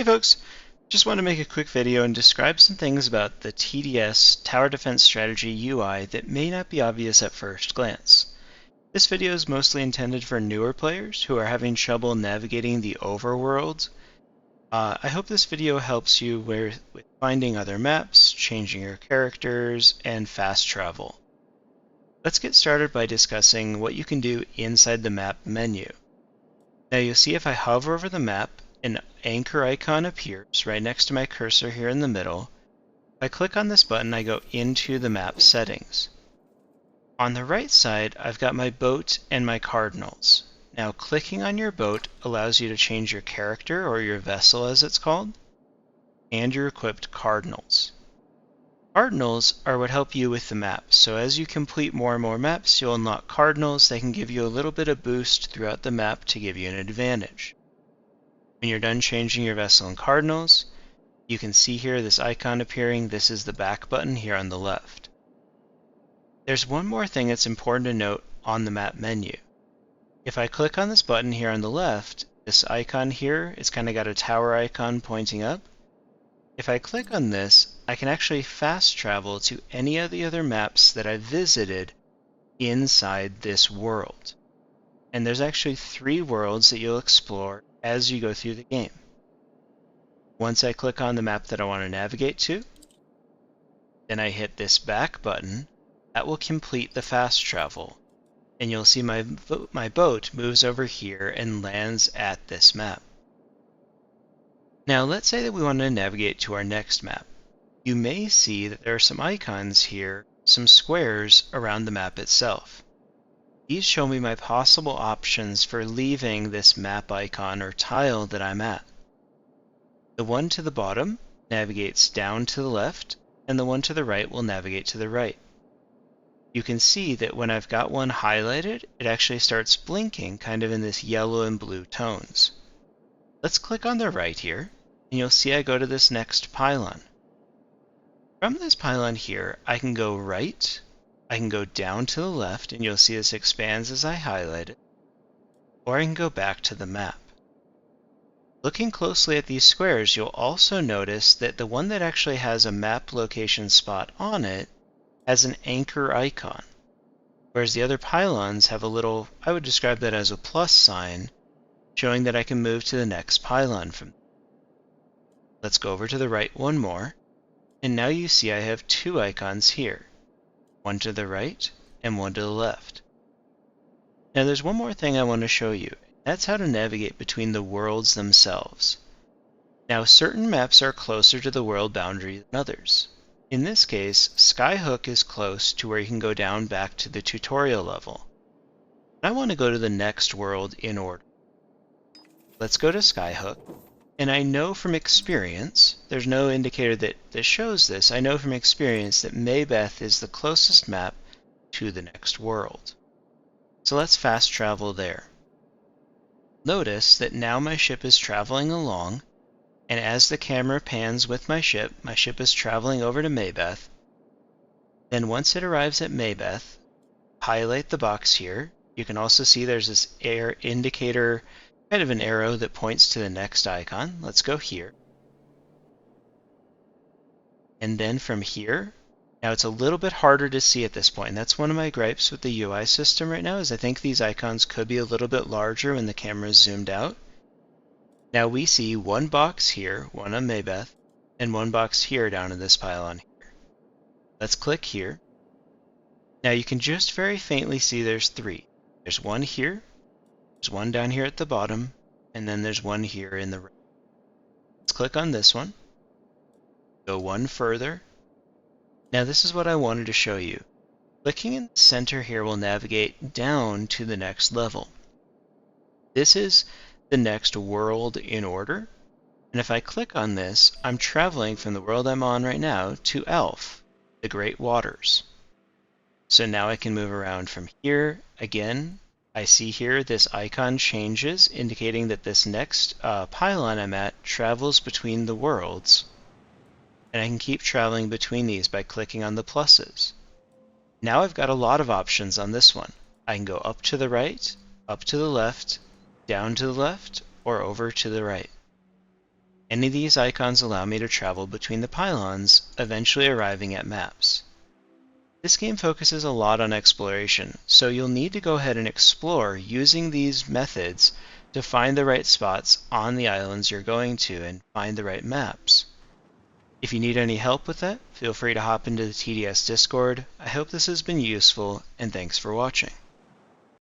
Hey folks, just want to make a quick video and describe some things about the TDS Tower Defense Strategy UI that may not be obvious at first glance. This video is mostly intended for newer players who are having trouble navigating the overworld. I hope this video helps you with finding other maps, changing your characters, and fast travel. Let's get started by discussing what you can do inside the map menu. Now you'll see if I hover over the map, an anchor icon appears right next to my cursor here in the middle. If I click on this button, I go into the map settings. On the right side, I've got my boat and my cardinals. Now clicking on your boat allows you to change your character, or your vessel as it's called, and your equipped cardinals. Cardinals are what help you with the map, so as you complete more and more maps, you'll unlock cardinals that can give you a little bit of boost throughout the map to give you an advantage. When you're done changing your vessel and cardinals, you can see here this icon appearing. This is the back button here on the left. There's one more thing that's important to note on the map menu. If I click on this button here on the left, this icon here, it's kind of got a tower icon pointing up. If I click on this, I can actually fast travel to any of the other maps that I've visited inside this world. And there's actually 3 worlds that you'll explore as you go through the game. Once I click on the map that I want to navigate to, then I hit this back button. That will complete the fast travel, and you'll see my boat moves over here and lands at this map. Now let's say that we want to navigate to our next map. You may see that there are some icons here, some squares around the map itself. These show me my possible options for leaving this map icon or tile that I'm at. The one to the bottom navigates down to the left, and the one to the right will navigate to the right. You can see that when I've got one highlighted, it actually starts blinking kind of in this yellow and blue tones. Let's click on the right here, and you'll see I go to this next pylon. From this pylon here, I can go right, I can go down to the left, and you'll see this expands as I highlight it, or I can go back to the map. Looking closely at these squares, you'll also notice that the one that actually has a map location spot on it has an anchor icon, whereas the other pylons have a little, I would describe that as a plus sign, showing that I can move to the next pylon from there. Let's go over to the right one more, and now you see I have 2 icons here, one to the right and one to the left. Now there's one more thing I want to show you. That's how to navigate between the worlds themselves. Now certain maps are closer to the world boundary than others. In this case, Skyhook is close to where you can go down back to the tutorial level. I want to go to the next world in order. Let's go to Skyhook, and I know from experience, there's no indicator that shows this, I know from experience that Maybeth is the closest map to the next world. So let's fast travel there. Notice that now my ship is traveling along, and as the camera pans with my ship is traveling over to Maybeth. Then once it arrives at Maybeth, highlight the box here. You can also see there's this air indicator, kind of an arrow that points to the next icon. Let's go here. And then from here, now it's a little bit harder to see at this point, and that's one of my gripes with the UI system right now, is I think these icons could be a little bit larger when the camera is zoomed out. Now we see one box here, one on Maybeth, and one box here down in this pylon here. Let's click here. Now you can just very faintly see there's 3. There's one here, there's one down here at the bottom, and then there's one here in the right. Let's click on this one. Go one further. Now this is what I wanted to show you. Clicking in the center here will navigate down to the next level. This is the next world in order, and if I click on this, I'm traveling from the world I'm on right now to Elf, the Great Waters. So now I can move around from here. Again, I see here this icon changes, indicating that this next pylon I'm at travels between the worlds, and I can keep traveling between these by clicking on the pluses. Now I've got a lot of options on this one. I can go up to the right, up to the left, down to the left, or over to the right. Any of these icons allow me to travel between the pylons, eventually arriving at maps. This game focuses a lot on exploration, so you'll need to go ahead and explore using these methods to find the right spots on the islands you're going to and find the right maps. If you need any help with that, feel free to hop into the TDS Discord. I hope this has been useful, and thanks for watching.